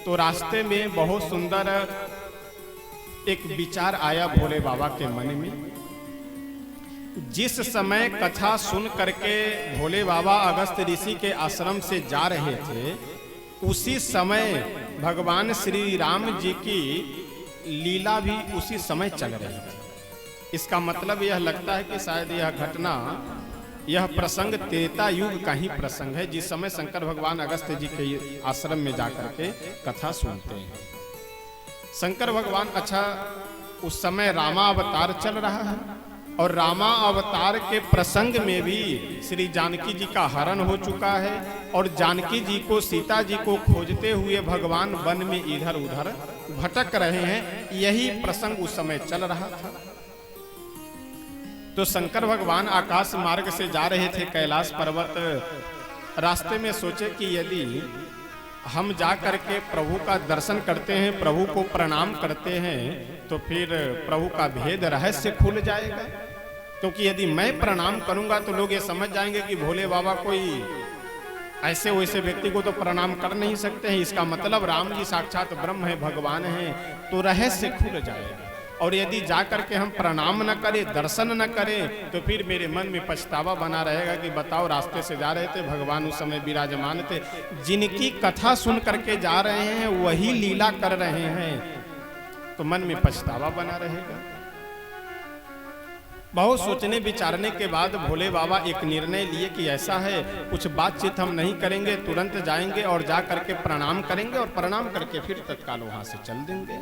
तो रास्ते में बहुत सुंदर एक विचार आया भोले बाबा के मन में। जिस समय कथा सुन करके भोले बाबा अगस्त ऋषि के आश्रम से जा रहे थे, उसी समय भगवान श्री राम जी की लीला भी उसी समय चल रही थी। इसका मतलब यह लगता है कि शायद यह घटना, यह प्रसंग त्रेता युग का ही प्रसंग है, जिस समय शंकर भगवान अगस्त जी के आश्रम में जाकर के कथा सुनते हैं। शंकर भगवान, अच्छा उस समय रामा अवतार चल रहा है और रामा अवतार के प्रसंग में भी श्री जानकी जी का हरण हो चुका है और जानकी जी को, सीता जी को खोजते हुए भगवान वन में इधर उधर भटक रहे हैं। यही प्रसंग उस समय चल रहा था। तो शंकर भगवान आकाश मार्ग से जा रहे थे कैलाश पर्वत। रास्ते में सोचे कि यदि हम जा करके प्रभु का दर्शन करते हैं, प्रभु को प्रणाम करते हैं, तो फिर प्रभु का भेद रहस्य खुल जाएगा। क्योंकि यदि मैं प्रणाम करूंगा तो लोग ये समझ जाएंगे कि भोले बाबा कोई ऐसे वैसे व्यक्ति को तो प्रणाम कर नहीं सकते हैं, इसका मतलब राम जी साक्षात ब्रह्म है, भगवान है, तो रहस्य खुल जाएगा। और यदि जा करके हम प्रणाम न करें, दर्शन न करें, तो फिर मेरे मन में पछतावा बना रहेगा कि बताओ, रास्ते से जा रहे थे, भगवान उस समय विराजमान थे, जिनकी कथा सुन करके जा रहे हैं वही लीला कर रहे हैं, तो मन में पछतावा बना रहेगा। बहुत सोचने विचारने के बाद भोले बाबा एक निर्णय लिए कि ऐसा है, कुछ बातचीत हम नहीं करेंगे, तुरंत जाएंगे और जा करके प्रणाम करेंगे और प्रणाम करके फिर तत्काल वहां से चल देंगे।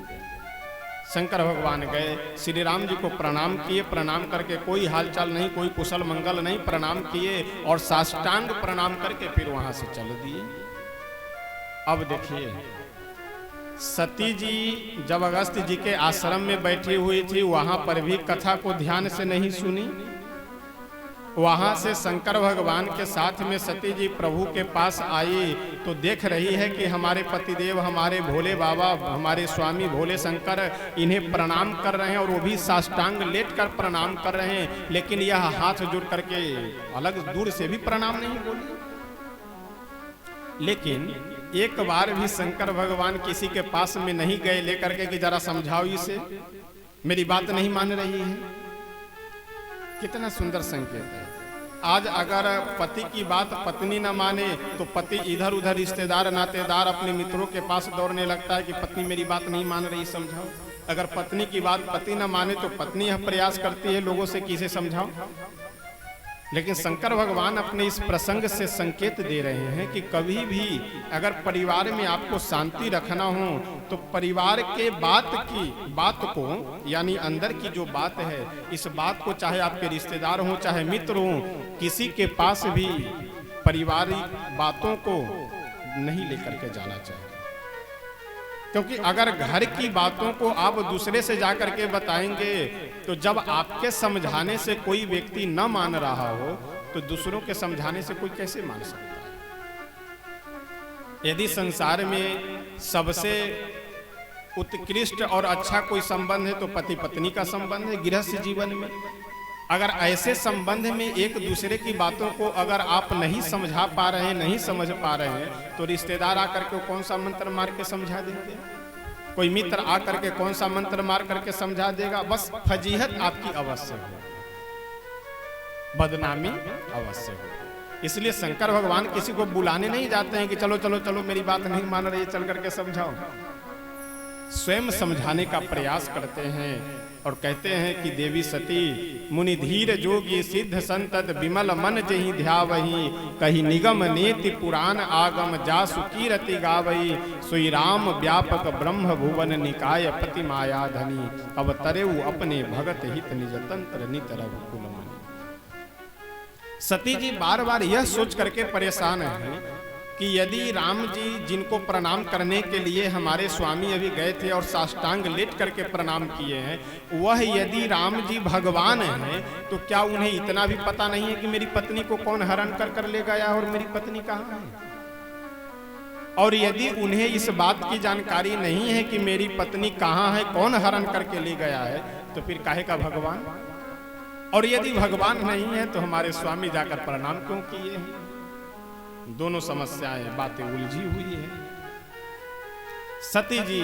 शंकर भगवान गए, श्री राम जी को प्रणाम किए, प्रणाम करके कोई हालचाल नहीं, कोई कुशल मंगल नहीं, प्रणाम किए और साष्टांग प्रणाम करके फिर वहां से चल दिए। अब देखिए, सती जी जब अगस्त जी के आश्रम में बैठी हुई थी, वहां पर भी कथा को ध्यान से नहीं सुनी। वहां से शंकर भगवान के साथ में सती जी प्रभु के पास आई तो देख रही है कि हमारे पतिदेव, हमारे भोले बाबा, हमारे स्वामी भोले शंकर इन्हें प्रणाम कर रहे हैं और वो भी साष्टांग लेट कर प्रणाम कर रहे हैं, लेकिन यह हाथ जोड़ करके अलग दूर से भी प्रणाम नहीं बोली। लेकिन एक बार भी शंकर भगवान किसी के पास में नहीं गए लेकर के कि जरा समझाओ इसे, मेरी बात नहीं मान रही है। कितना सुंदर संकेत है। आज अगर पति की बात पत्नी न माने तो पति इधर उधर रिश्तेदार नातेदार अपने मित्रों के पास दौड़ने लगता है कि पत्नी मेरी बात नहीं मान रही, समझाओ। अगर पत्नी की बात पति न माने तो पत्नी यह प्रयास करती है लोगों से कि इसे समझाओ। लेकिन शंकर भगवान अपने इस प्रसंग से संकेत दे रहे हैं कि कभी भी अगर परिवार में आपको शांति रखना हो तो परिवार के बात को यानी अंदर की जो बात है, इस बात को चाहे आपके रिश्तेदार हो चाहे मित्र हो, किसी के पास भी पारिवारिक बातों को नहीं लेकर के जाना चाहिए। क्योंकि अगर घर की बातों को आप दूसरे से जाकर के बताएंगे तो जब आपके समझाने से कोई व्यक्ति न मान रहा हो तो दूसरों के समझाने से कोई कैसे मान सकता है। यदि संसार में सबसे उत्कृष्ट और अच्छा कोई संबंध है तो पति पत्नी का संबंध है गृहस्थ जीवन में। अगर ऐसे संबंध में एक दूसरे की बातों को अगर आप नहीं समझा पा रहे हैं, नहीं समझ पा रहे हैं, तो रिश्तेदार आकर के कौन सा मंत्र मार के समझा देंगे? कोई मित्र आकर के कौन सा मंत्र मार करके समझा देगा? बस फजीहत आपकी अवश्य हो, बदनामी अवश्य हो। इसलिए शंकर भगवान किसी को बुलाने नहीं जाते हैं कि चलो चलो चलो मेरी बात नहीं मान रही, चल करके समझाओ। स्वयं समझाने का प्रयास करते हैं और कहते हैं कि देवी सती मुनि धीर जोगी सिद्ध संतत विमल मन जहि ध्यावहि, कही निगम नेति पुराण आगम जासु कीरति गावहि, सोई राम व्यापक ब्रह्म भुवन निकाय पति माया धनी, अवतरेउ अपने भगत हित निज तंत्र नित रघुकुल मनि। सती जी बार बार यह सोच करके परेशान हैं कि यदि राम जी जिनको प्रणाम करने के लिए हमारे स्वामी अभी गए थे और साष्टांग लेट करके प्रणाम किए हैं, वह यदि राम जी भगवान हैं तो क्या उन्हें इतना भी पता नहीं है कि मेरी पत्नी को कौन हरण कर ले गया और मेरी पत्नी कहाँ है? और यदि उन्हें इस बात की जानकारी नहीं है कि मेरी पत्नी कहाँ है, कौन हरण करके ले गया है, तो फिर काहे का भगवान? और यदि भगवान नहीं है तो हमारे स्वामी जाकर प्रणाम क्यों किए हैं? दोनों समस्याएं, बातें उलझी हुई है। सती जी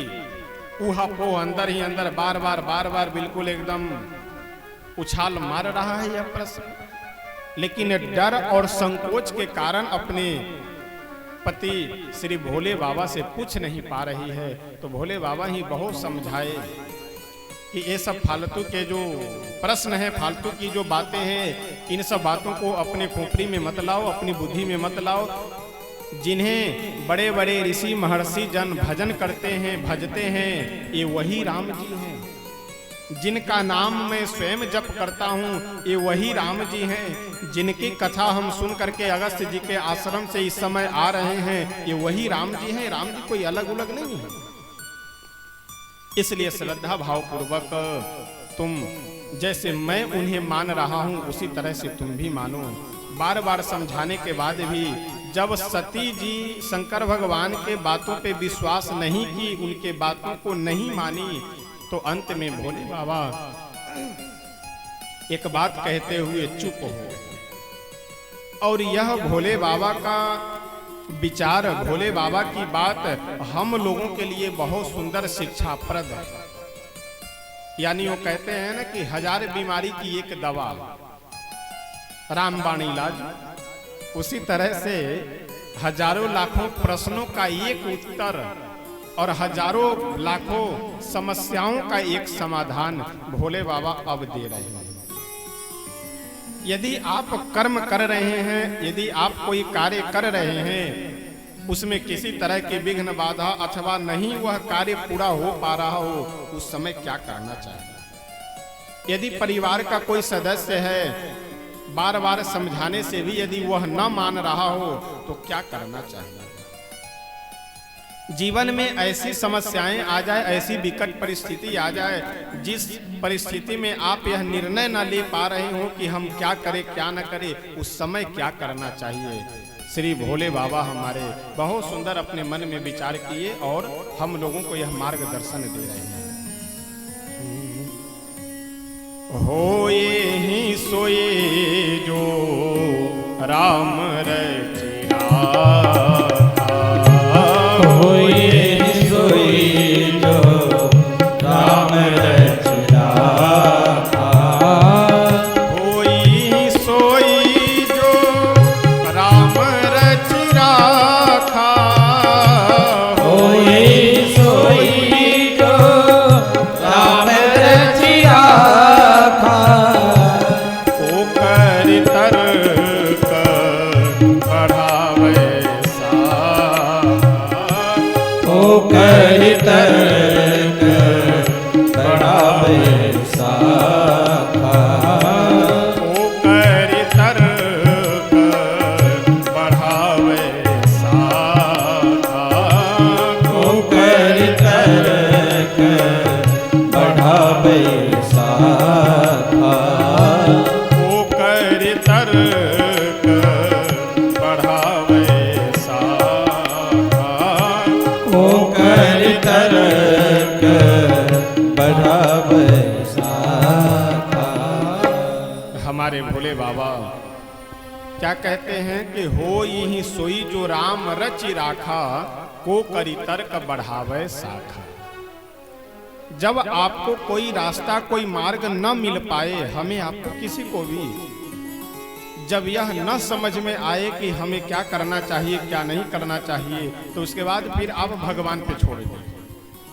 ऊहा पोह अंदर ही अंदर बार बार बिल्कुल एकदम उछाल मार रहा है यह प्रश्न, लेकिन डर और संकोच के कारण अपने पति श्री भोले बाबा से पूछ नहीं पा रही है। तो भोले बाबा ही बहुत समझाए कि ये सब फालतू के जो प्रश्न है, फालतू की जो बातें हैं, इन सब बातों को अपने खोपड़ी में मत लाओ, अपनी बुद्धि में मत लाओ। जिन्हें बड़े बड़े ऋषि महर्षि जन भजन करते हैं, भजते हैं, ये वही राम जी हैं। जिनका नाम मैं स्वयं जप करता हूँ, ये वही राम जी हैं। जिनकी कथा हम सुन करके अगस्त्य जी के आश्रम से इस समय आ रहे हैं, ये वही राम जी हैं। राम जी कोई अलग अलग नहीं है। इसलिए श्रद्धा भाव पूर्वक तुम जैसे मैं उन्हें मान रहा हूँ, उसी तरह से तुम भी मानो। बार बार समझाने के बाद भी जब सती जी शंकर भगवान के बातों पे विश्वास नहीं की, उनके बातों को नहीं मानी, तो अंत में भोले बाबा एक बात कहते हुए चुप हो। और यह भोले बाबा का विचार, भोले बाबा की बात हम लोगों के लिए बहुत सुंदर शिक्षाप्रद है। यानी वो कहते हैं ना कि 1000 बीमारी की एक दवा, रामबाण इलाज। उसी तरह से हजारों लाखों प्रश्नों का एक उत्तर और हजारों लाखों समस्याओं का एक समाधान भोले बाबा अब दे रहे हैं। यदि आप कर्म कर रहे हैं, यदि आप कोई कार्य कर रहे हैं, उसमें किसी तरह की विघ्न बाधा अथवा नहीं वह कार्य पूरा हो पा रहा हो, उस समय क्या करना चाहिए? यदि परिवार का कोई सदस्य है, बार बार समझाने से भी यदि वह न मान रहा हो, तो क्या करना चाहिए? जीवन में ऐसी समस्याएं आ जाए, ऐसी विकट परिस्थिति आ जाए, जिस परिस्थिति में आप यह निर्णय न ले पा रहे हो कि हम क्या करें क्या न करें, उस समय क्या करना चाहिए? श्री भोले बाबा हमारे बहुत सुंदर अपने मन में विचार किए और हम लोगों को यह मार्गदर्शन दे रहे हैं। होए ही सोए जो राम रचिया, होए सोई जो राम रचिया, होई सोई जो राम रच राखा, होए सोई जो राम रचिया, ओ कर तर्क बढ़ावे कर तर्क बढ़ावे साखा, ओ कर तर्क बढ़ावे साखा, ओ कर तर्क बढ़ावे साखा, ओ कर तर्क बढ़ावे साखा, ओ कर तर्क बढ़ावे साखा। हमारे भोले बाबा क्या कहते हैं कि हो ही सोई जो राम रचि राखा, को करी तर्क बढ़ावे साखा। जब आपको कोई रास्ता, कोई मार्ग न मिल पाए, हमें आपको किसी को भी जब यह न समझ में आए कि हमें क्या करना चाहिए क्या नहीं करना चाहिए, तो उसके बाद फिर आप भगवान पे छोड़ दें।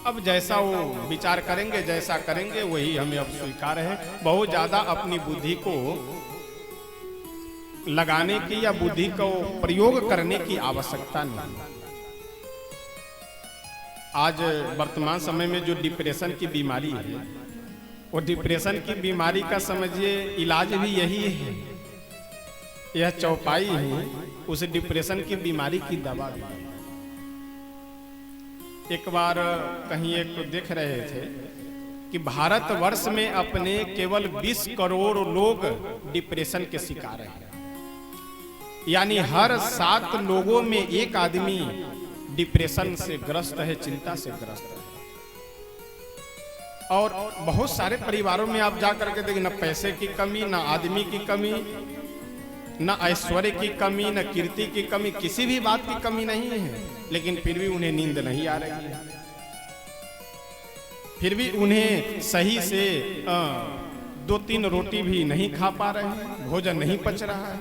अब जैसा वो विचार करेंगे, जैसा करेंगे, वही हमें अब स्वीकार है। बहुत ज्यादा अपनी बुद्धि को लगाने की या बुद्धि को प्रयोग करने की आवश्यकता नहीं। आज वर्तमान समय में जो डिप्रेशन की बीमारी है, वो डिप्रेशन की बीमारी का समझिए इलाज भी यही है, यह चौपाई है उस डिप्रेशन की बीमारी की दवा भी। एक बार कहीं एक देख रहे थे कि भारतवर्ष में अपने केवल 20 करोड़ लोग डिप्रेशन के शिकार हैं। यानी हर 7 लोगों में एक आदमी डिप्रेशन से ग्रस्त है, चिंता से ग्रस्त है। और बहुत सारे परिवारों में आप जा करके देखिए, न पैसे की कमी, न आदमी की कमी, न ऐश्वर्य की कमी, न कीर्ति की कमी, किसी भी बात की कमी नहीं है, लेकिन फिर भी उन्हें नींद नहीं आ रही है। फिर भी उन्हें सही से 2-3 रोटी भी नहीं खा पा रहे हैं, भोजन नहीं पच रहा है।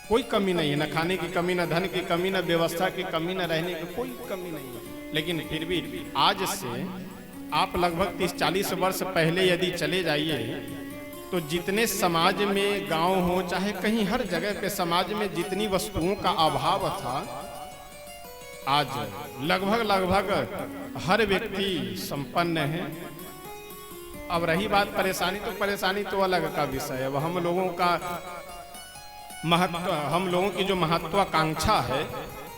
कोई कमी नहीं है, न खाने की कमी, न धन की कमी, न व्यवस्था की कमी, न रहने की कोई कमी नहीं है। लेकिन फिर भी आज से आप लगभग 30-40 वर्ष पहले यदि चले जाइए तो जितने समाज में गांव हो चाहे कहीं हर जगह पे समाज में जितनी वस्तुओं का अभाव था, आज लगभग हर व्यक्ति संपन्न है। अब रही बात परेशानी, तो परेशानी तो अलग का विषय है। अब हम लोगों का हम लोगों की जो महत्वाकांक्षा है,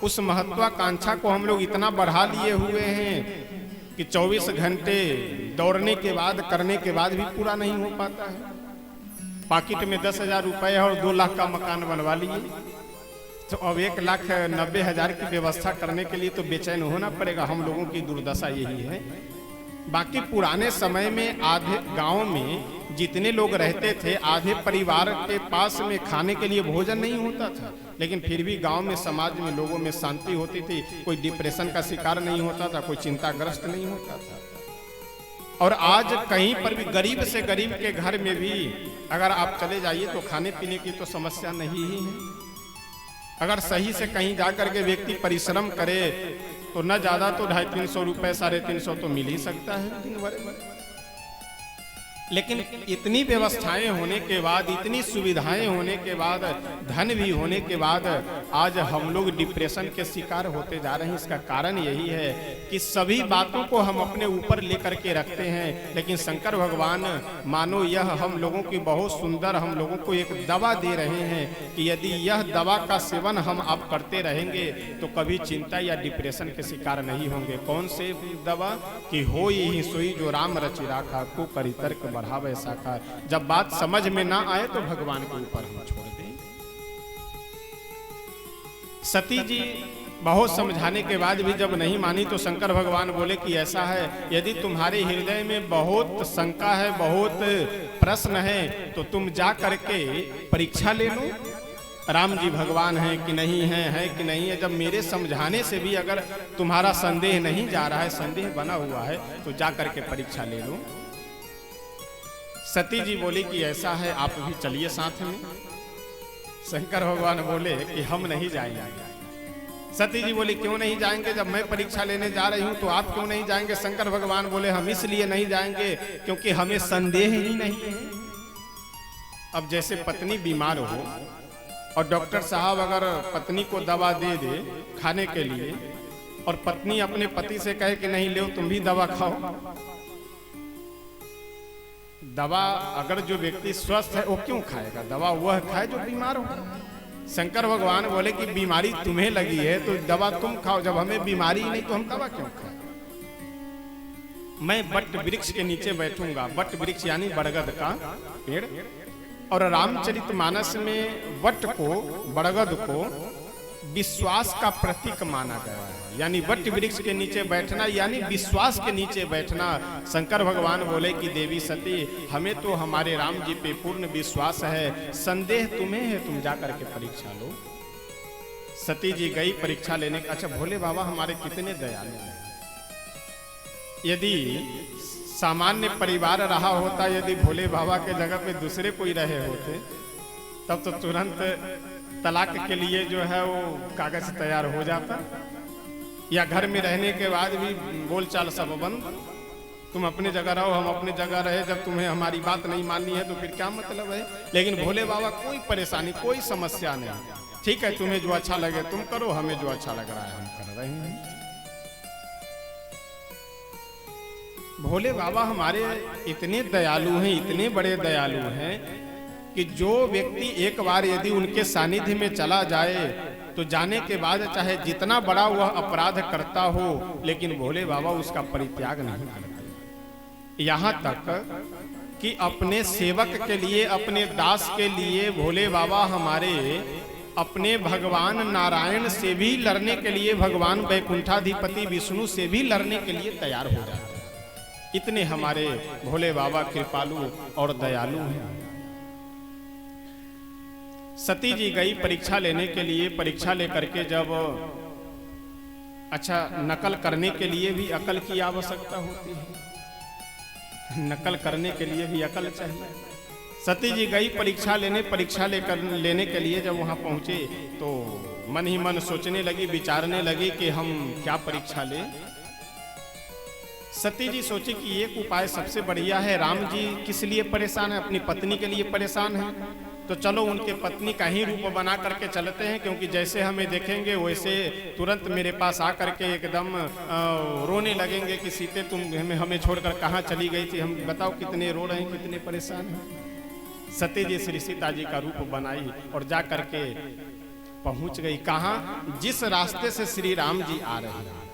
उस महत्वाकांक्षा को हम लोग इतना बढ़ा लिए हुए हैं कि 24 घंटे दौड़ने के बाद करने के बाद भी पूरा नहीं हो पाता है। पॉकेट में 10,000 रुपए और 2 लाख का मकान बनवा लिए, तो अब 1,90,000 की व्यवस्था करने के लिए तो बेचैन होना पड़ेगा। हम लोगों की दुर्दशा यही है। बाकी पुराने समय में आधे गांव में जितने लोग रहते थे, आधे परिवार के पास में खाने के लिए भोजन नहीं होता था, लेकिन फिर भी गांव में समाज में लोगों में शांति होती थी। कोई डिप्रेशन का शिकार नहीं होता था, कोई चिंताग्रस्त नहीं होता था। और आज कहीं पर भी गरीब से गरीब के घर में भी अगर आप चले जाइए तो खाने पीने की तो समस्या नहीं ही है। अगर सही से कहीं जाकर के व्यक्ति परिश्रम करे तो न ज्यादा तो 250-300 रुपए, 350 तो मिल ही सकता है दिन भर में। लेकिन इतनी व्यवस्थाएं होने के बाद, इतनी सुविधाएं होने के बाद, धन भी होने के बाद आज हम लोग डिप्रेशन के शिकार होते जा रहे हैं। इसका कारण यही है कि सभी बातों को हम अपने ऊपर लेकर के रखते हैं। लेकिन शंकर भगवान मानो यह हम लोगों की बहुत सुंदर, हम लोगों को एक दवा दे रहे हैं कि यदि यह दवा का सेवन हम आप करते रहेंगे तो कभी चिंता या डिप्रेशन के शिकार नहीं होंगे। कौन से दवा? कि हो ही सोई जो राम रचि राखा, को करी तर्क बढ़ावे शाखा। जब बात समझ में ना आए तो भगवान के ऊपर हम छोड़ दें। सती जी बहुत समझाने के बाद भी जब नहीं मानी तो शंकर भगवान बोले कि ऐसा है, यदि तुम्हारे हृदय में बहुत शंका है, बहुत प्रश्न है, तो तुम जा करके परीक्षा ले लो, राम जी भगवान है कि नहीं है कि नहीं है। जब मेरे समझाने से भी अगर तुम्हारा संदेह नहीं जा रहा है, संदेह बना हुआ है, तो जा करके परीक्षा ले लो। सती जी बोली कि ऐसा है, आप भी चलिए साथ में। शंकर भगवान बोले कि हम नहीं जाएंगे। सती जी बोली क्यों नहीं जाएंगे? जब मैं परीक्षा लेने जा रही हूं तो आप क्यों नहीं जाएंगे? शंकर भगवान बोले हम इसलिए नहीं जाएंगे क्योंकि हमें संदेह ही नहीं है। अब जैसे पत्नी बीमार हो और डॉक्टर साहब अगर पत्नी को दवा दे दे खाने के लिए, और पत्नी अपने पति से कहे कि नहीं ले तुम भी दवा खाओ। दवा अगर जो व्यक्ति स्वस्थ है वो क्यों खाएगा? दवा वह खाए जो बीमार हो। शंकर भगवान बोले कि बीमारी तुम्हें लगी है तो दवा तुम खाओ, जब हमें बीमारी नहीं तो हम दवा क्यों खाएं? मैं बट वृक्ष के नीचे बैठूंगा। बट वृक्ष यानी बरगद का पेड़, और रामचरितमानस में वट को, बरगद को विश्वास का प्रतीक माना गया है। यानी वट वृक्ष के नीचे बैठना यानी विश्वास के नीचे बैठना। शंकर भगवान बोले कि देवी सती, हमें तो हमारे राम जी पे पूर्ण विश्वास है, संदेह तुम्हें है, तुम जा करके परीक्षा लो। सती जी गई परीक्षा लेने। अच्छा, भोले बाबा हमारे कितने दयालु हैं। यदि सामान्य परिवार रहा होता, यदि भोले बाबा के जगह पे दूसरे कोई रहे होते, तब तो तुरंत तलाक के लिए जो है वो कागज तैयार हो जाता, या घर में रहने के बाद भी बोलचाल सब बंद। तुम अपनी जगह रहो, हम अपनी जगह रहे, जब तुम्हें हमारी बात नहीं माननी है तो फिर क्या मतलब है? लेकिन भोले बाबा कोई परेशानी, कोई समस्या नहीं। ठीक है, तुम्हें जो अच्छा लगे तुम करो, हमें जो अच्छा लग रहा है हम कर रहे हैं। भोले बाबा हमारे इतने दयालु हैं, इतने बड़े दयालु हैं कि जो व्यक्ति एक बार यदि उनके सानिध्य में चला जाए तो जाने के बाद चाहे जितना बड़ा वह अपराध करता हो, लेकिन भोले बाबा उसका परित्याग नहीं करते। यहाँ तक कि अपने सेवक के लिए, अपने दास के लिए भोले बाबा हमारे अपने भगवान नारायण से भी लड़ने के लिए, भगवान वैकुंठाधिपति विष्णु से भी लड़ने के लिए तैयार हो जाते हैं। इतने हमारे भोले बाबा कृपालु और दयालु हैं। सती जी गई परीक्षा लेने के लिए। परीक्षा लेकर के जब अच्छा, नकल करने के लिए भी अकल की आवश्यकता होती है, नकल करने के लिए भी अकल चाहिए। सती जी गई परीक्षा लेने के लिए जब वहां पहुंचे तो मन ही मन सोचने लगी, विचारने लगी कि हम क्या परीक्षा लें। सती जी सोची कि एक उपाय सबसे बढ़िया है, राम जी किस लिए परेशान है, अपनी पत्नी के लिए परेशान है, तो चलो उनके पत्नी का ही रूप बना करके चलते हैं, क्योंकि जैसे हमें देखेंगे वैसे तुरंत मेरे पास आकर के एकदम रोने लगेंगे कि सीते तुम हमें छोड़कर कहाँ चली गई थी, हम बताओ कितने रो रहे हैं, कितने परेशान हैं। सती जी श्री सीता जी का रूप बनाई और जा करके पहुंच गई कहाँ, जिस रास्ते से श्री राम जी आ रहे हैं।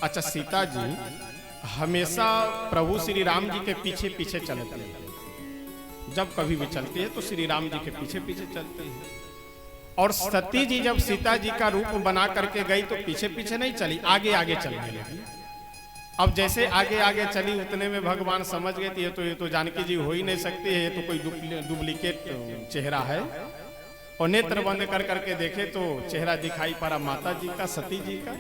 अच्छा, सीता जी हमेशा प्रभु श्री राम जी के पीछे पीछे चलती है, जब कभी भी चलती है तो श्री राम जी के पीछे पीछे चलती है। और सती जी जब सीता जी का रूप बना करके गई तो पीछे पीछे नहीं चली, आगे आगे चलने लगी। अब जैसे आगे आगे चली उतने में भगवान समझ गए थे ये तो जानकी जी हो ही नहीं सकती है, ये तो कोई डुप्लीकेट चेहरा है। और नेत्र बंद कर करके देखे तो चेहरा दिखाई पड़ा माता जी का, सती जी का।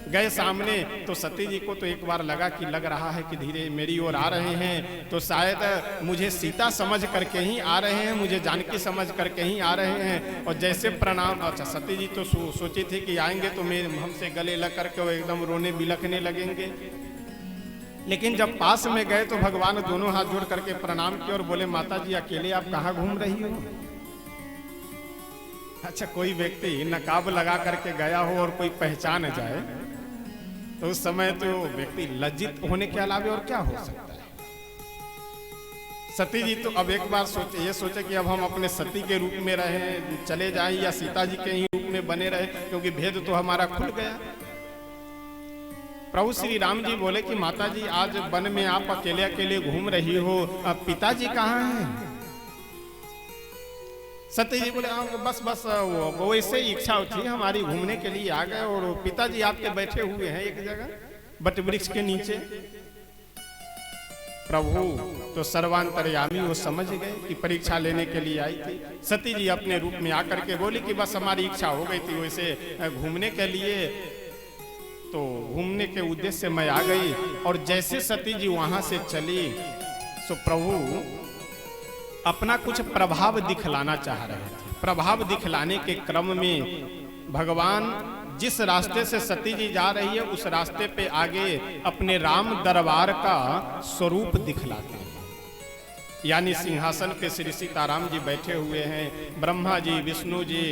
गए सामने तो सती जी को तो एक बार लगा कि लग रहा है कि धीरे मेरी ओर आ रहे हैं, तो शायद मुझे सीता समझ करके ही आ रहे हैं, मुझे जानकी समझ करके ही आ रहे हैं। और जैसे प्रणाम, अच्छा सती जी तो सोची थी कि आएंगे तो मेरे हमसे गले लग करके वो एकदम रोने बिलखने लगेंगे, लेकिन जब पास में गए तो भगवान दोनों हाथ जोड़ करके प्रणाम किए और बोले माता जी अकेले आप कहाँ घूम रही हो। अच्छा, कोई व्यक्ति नकाब लगा करके गया हो और कोई पहचान जाए तो उस समय तो व्यक्ति लज्जित होने के अलावा और क्या हो सकता है। सती जी तो अब एक बार ये सोचे कि अब हम अपने सती के रूप में रहे चले जाएं या सीता जी के ही रूप में बने रहे, क्योंकि भेद तो हमारा खुल गया। प्रभु श्री राम जी बोले कि माता जी आज वन में आप अकेले अकेले घूम रही हो, अब पिताजी कहाँ हैं। सती जी बोले बस बस वो वैसे ही इच्छा थी हमारी, घूमने के लिए आ गए और पिताजी आपके बैठे हुए हैं एक जगह बट वृक्ष के नीचे। प्रभु तो सर्वांतर्यामी वो समझ गए कि परीक्षा लेने के लिए आई थी। सती जी अपने रूप में आकर के बोली कि बस हमारी इच्छा हो गई थी वैसे घूमने के लिए, तो घूमने के उद्देश्य से मैं आ गई। और जैसे सती जी वहां से चली तो प्रभु अपना कुछ प्रभाव दिखलाना चाह रहे थे। प्रभाव दिखलाने के क्रम में भगवान जिस रास्ते से सती जी जा रही है उस रास्ते पे आगे अपने राम दरबार का स्वरूप दिखलाते हैं। यानी सिंहासन पे श्री सीताराम जी बैठे हुए हैं, ब्रह्मा जी, विष्णु जी,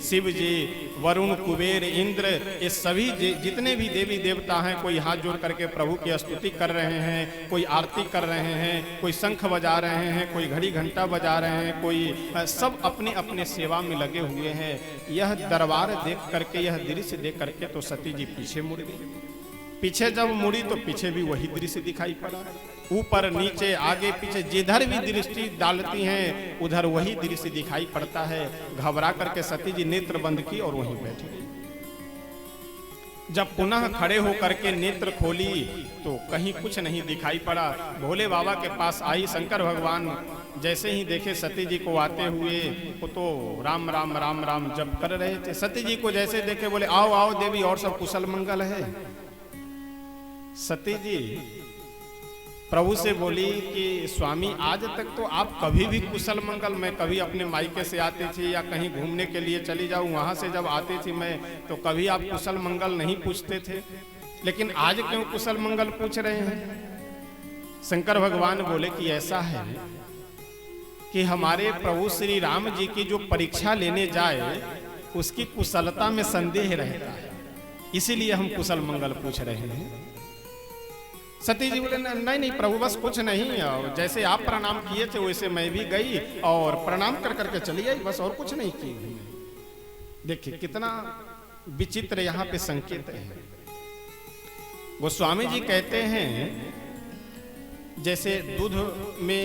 शिव जी, वरुण, कुबेर, इंद्र, ये सभी जितने भी देवी देवता हैं कोई हाथ जोड़ करके प्रभु की स्तुति कर रहे हैं, कोई आरती कर रहे हैं, कोई शंख बजा रहे हैं, कोई घड़ी घंटा बजा रहे हैं, कोई सब अपने अपने सेवा में लगे हुए हैं। यह दरबार देख करके, यह दृश्य देख करके तो सती जी पीछे मुड़ गई। पीछे जब मुड़ी तो पीछे भी वही दृश्य दिखाई पड़ा, ऊपर नीचे आगे पीछे जिधर भी दृष्टि डालती हैं उधर वही दृश्य दिखाई पड़ता है। घबरा करके सती जी नेत्र बंद की और वहीं बैठ गई। जब पुनः खड़े होकर के नेत्र खोली तो कहीं कुछ नहीं दिखाई पड़ा। भोले बाबा के पास आई, शंकर भगवान जैसे ही देखे सती जी को आते हुए वो तो राम राम राम राम जप कर रहे थे। सती जी को जैसे देखे बोले आओ आओ देवी, और सब कुशल मंगल है। सती जी प्रभु से बोली कि स्वामी आज तक तो आप कभी भी कुशल मंगल, मैं कभी अपने मायके से आती थी या कहीं घूमने के लिए चली जाऊं वहां से जब आती थी मैं तो कभी आप कुशल मंगल नहीं पूछते थे, लेकिन आज क्यों कुशल मंगल पूछ रहे हैं। शंकर भगवान बोले कि ऐसा है कि हमारे प्रभु श्री राम जी की जो परीक्षा लेने जाए उसकी कुशलता में संदेह रहता है, इसीलिए हम कुशल मंगल पूछ रहे हैं। सती जी बोले नहीं नहीं प्रभु बस कुछ नहीं, जैसे आप प्रणाम किए थे वैसे मैं भी गई और प्रणाम कर करके चली आई, बस और कुछ नहीं की। देखिए कितना विचित्र यहाँ पे संकेत है। गोस्वामी जी कहते हैं जैसे दूध में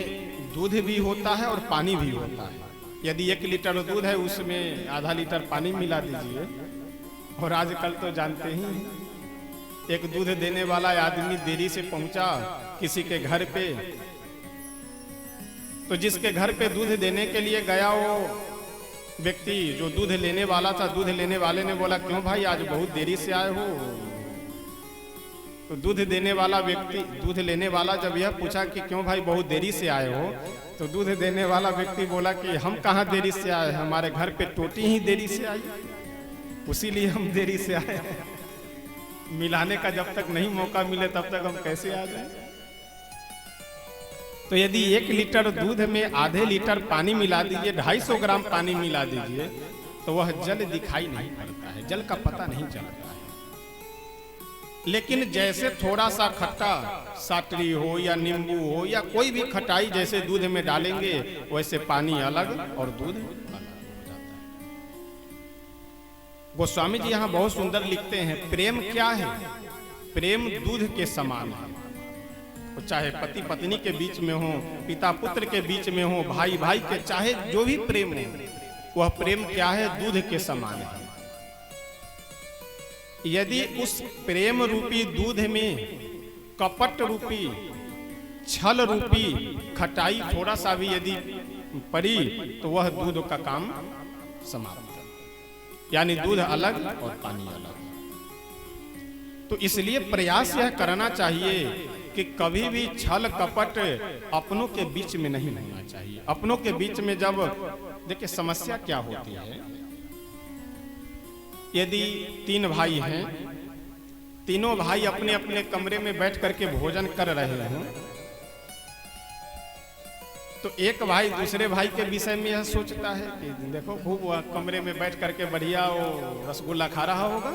दूध भी होता है और पानी भी होता है। यदि 1 लीटर दूध है उसमें आधा लीटर पानी मिला दीजिए, और आजकल तो जानते ही हैं एक दूध देने वाला आदमी देरी से पहुंचा किसी के घर पे, तो जिसके घर पे दूध देने के लिए गया वो व्यक्ति जो दूध लेने वाला था, दूध लेने वाले ने बोला क्यों भाई आज बहुत देरी से आए हो? तो दूध देने वाला व्यक्ति, दूध लेने वाला जब यह पूछा कि क्यों भाई बहुत देरी से आए हो, तो दूध देने वाला व्यक्ति बोला कि हम कहाँ देरी से आए, हमारे घर पे टोटी ही देरी से आई, उसीलिए हम देरी से आए। मिलाने का जब तक नहीं मौका मिले तब तक हम कैसे आ जाए? तो यदि 1 लीटर दूध में आधे लीटर पानी मिला दीजिए, 250 ग्राम पानी मिला दीजिए, तो वह जल दिखाई नहीं पड़ता है, जल का पता नहीं चलता है। लेकिन जैसे थोड़ा सा खट्टा साटरी हो या नींबू हो या कोई भी खटाई जैसे दूध में डालेंगे, वैसे पानी अलग और दूध अलग हो जाता है। गोस्वामी जी यहाँ बहुत सुंदर लिखते हैं, प्रेम क्या है? प्रेम दूध के समान है। वो चाहे पति पत्नी के बीच में हो, पिता पुत्र के बीच में हो, भाई भाई के, चाहे जो भी प्रेम हो, वह प्रेम क्या है? दूध के समान है। यदि उस प्रेम रूपी दूध में कपट रूपी, छल रूपी खटाई थोड़ा सा भी यदि पड़ी, तो वह दूध का काम समाप्त है, यानी दूध अलग और पानी अलग। तो इसलिए प्रयास यह करना चाहिए कि कभी भी छल कपट अपनों के बीच में नहीं होना चाहिए। अपनों के बीच में जब देखिए समस्या क्या होती है, यदि 3 भाई हैं, तीनों भाई अपने अपने कमरे में बैठ करके भोजन कर रहे हों, तो एक भाई दूसरे भाई के विषय में यह सोचता है कि देखो खूब वह कमरे में बैठ करके बढ़िया वो रसगुल्ला खा रहा होगा,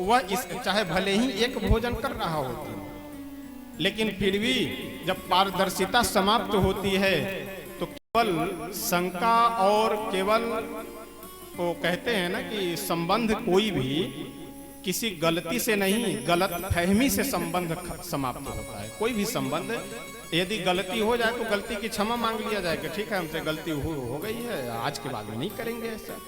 वह इस चाहे भले ही एक भोजन कर रहा होती, लेकिन फिर भी जब पारदर्शिता समाप्त होती है तो केवल शंका और केवल वो कहते हैं ना कि संबंध कोई भी किसी गलती से नहीं, गलत फहमी से संबंध समाप्त होता है। कोई भी संबंध यदि गलती हो जाए तो गलती की क्षमा मांग लिया जाए कि ठीक है हमसे गलती हो गई है, आज के बाद में नहीं करेंगे ऐसा।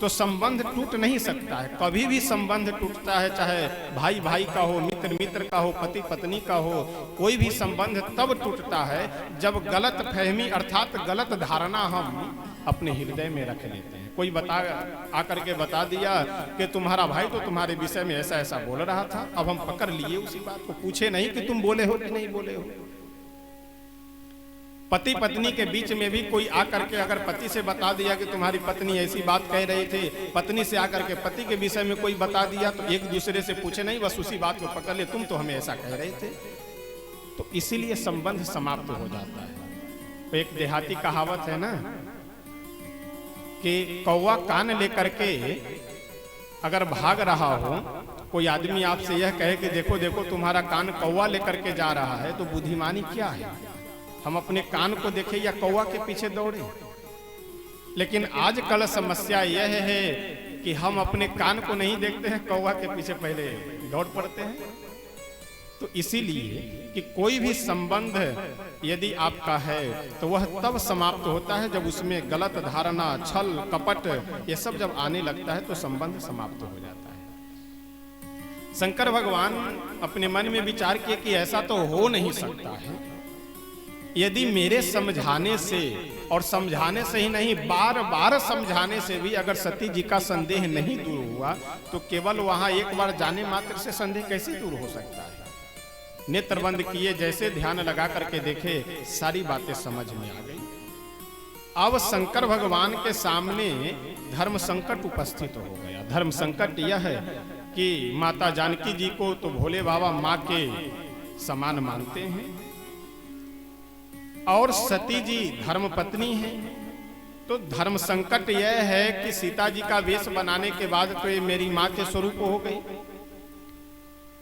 तो संबंध टूट नहीं सकता है। कभी भी संबंध टूटता है, चाहे भाई भाई का हो, मित्र मित्र का हो, पति पत्नी का हो, कोई भी संबंध तब टूटता है जब गलत फहमी अर्थात गलत धारणा हम अपने हृदय में रख लेते हैं। कोई आकर के बता दिया कि तुम्हारा भाई तो तुम्हारे विषय में ऐसा ऐसा बोल रहा था, अब हम पकड़ लिए उसी बात को, पूछे नहीं कि तुम बोले हो कि नहीं बोले हो। पति पत्नी के बीच में भी कोई आकर के अगर पति से बता दिया कि तुम्हारी पत्नी ऐसी बात कह रही थी, पत्नी से आकर के पति के विषय में कोई बता दिया, तो एक दूसरे से पूछे नहीं, बस उसी बात को पकड़ ले, तुम तो हमें ऐसा कह रहे थे। तो इसीलिए संबंध समाप्त हो जाता है। तो एक देहाती कहावत है ना कि कौवा कान लेकर के अगर भाग रहा हो, कोई आदमी आपसे यह कहे कि देखो देखो तुम्हारा कान कौवा लेकर के जा रहा है, तो बुद्धिमानी क्या है? हम अपने कान को देखें या कौवा के पीछे दौड़े? लेकिन आजकल समस्या यह है कि हम अपने कान को नहीं देखते हैं, कौवा के पीछे पहले दौड़ पड़ते हैं। तो इसीलिए कि कोई भी संबंध यदि आपका है तो वह तब समाप्त होता है जब उसमें गलत धारणा, छल कपट ये सब जब आने लगता है तो संबंध समाप्त हो जाता है। शंकर भगवान अपने मन में विचार किए कि ऐसा तो हो नहीं सकता है। यदि मेरे समझाने से, और समझाने से ही नहीं बार बार समझाने से भी अगर सती जी का संदेह नहीं दूर हुआ, तो केवल वहां एक बार जाने मात्र से संदेह कैसे दूर हो सकता है? नेत्र बंद किए, जैसे ध्यान लगा करके देखे, सारी बातें समझ में आ गई। अब शंकर भगवान के सामने धर्म संकट उपस्थित हो गया। धर्म संकट यह है कि माता जानकी जी को तो भोले बाबा माँ के समान मानते हैं, और सती जी धर्म पत्नी है। तो धर्म संकट यह है कि सीता जी का वेश बनाने के बाद तो ये मेरी माँ के स्वरूप हो गई,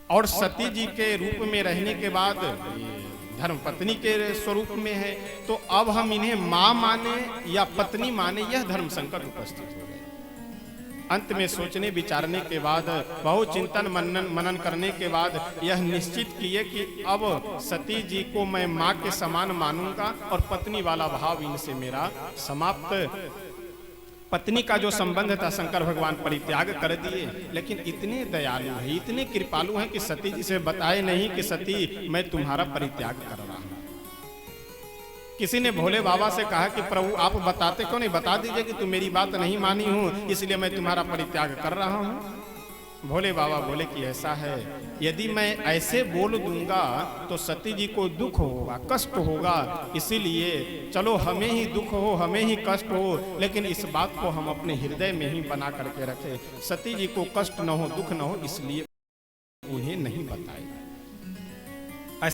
और सती जी के रूप में रहने के बाद धर्म पत्नी के स्वरूप में है। तो अब हम इन्हें माँ माने या पत्नी माने, यह धर्म संकट उपस्थित हो गए। अंत में सोचने विचारने के बाद, बहुत चिंतन मनन करने के बाद यह निश्चित किए कि अब सती जी को मैं माँ के समान मानूंगा और पत्नी वाला भाव इनसे मेरा समाप्त। पत्नी का जो संबंध था शंकर भगवान परित्याग कर दिए, लेकिन इतने दयालु हैं, इतने कृपालु हैं कि सती जी से बताए नहीं कि सती मैं तुम्हारा परित्याग कर रहा हूं। किसी ने भोले बाबा से कहा कि प्रभु आप बताते क्यों नहीं, बता दीजिए कि तुम मेरी बात नहीं मानी हूं इसलिए मैं तुम्हारा परित्याग कर रहा हूं। भोले बाबा बोले कि ऐसा है, यदि मैं ऐसे बोल दूंगा तो सती जी को दुख होगा, कष्ट होगा, इसीलिए चलो हमें ही दुख हो, हमें ही कष्ट हो, लेकिन इस बात को हम अपने हृदय में ही बना करके रखें, सती जी को कष्ट न हो, दुख न हो, इसलिए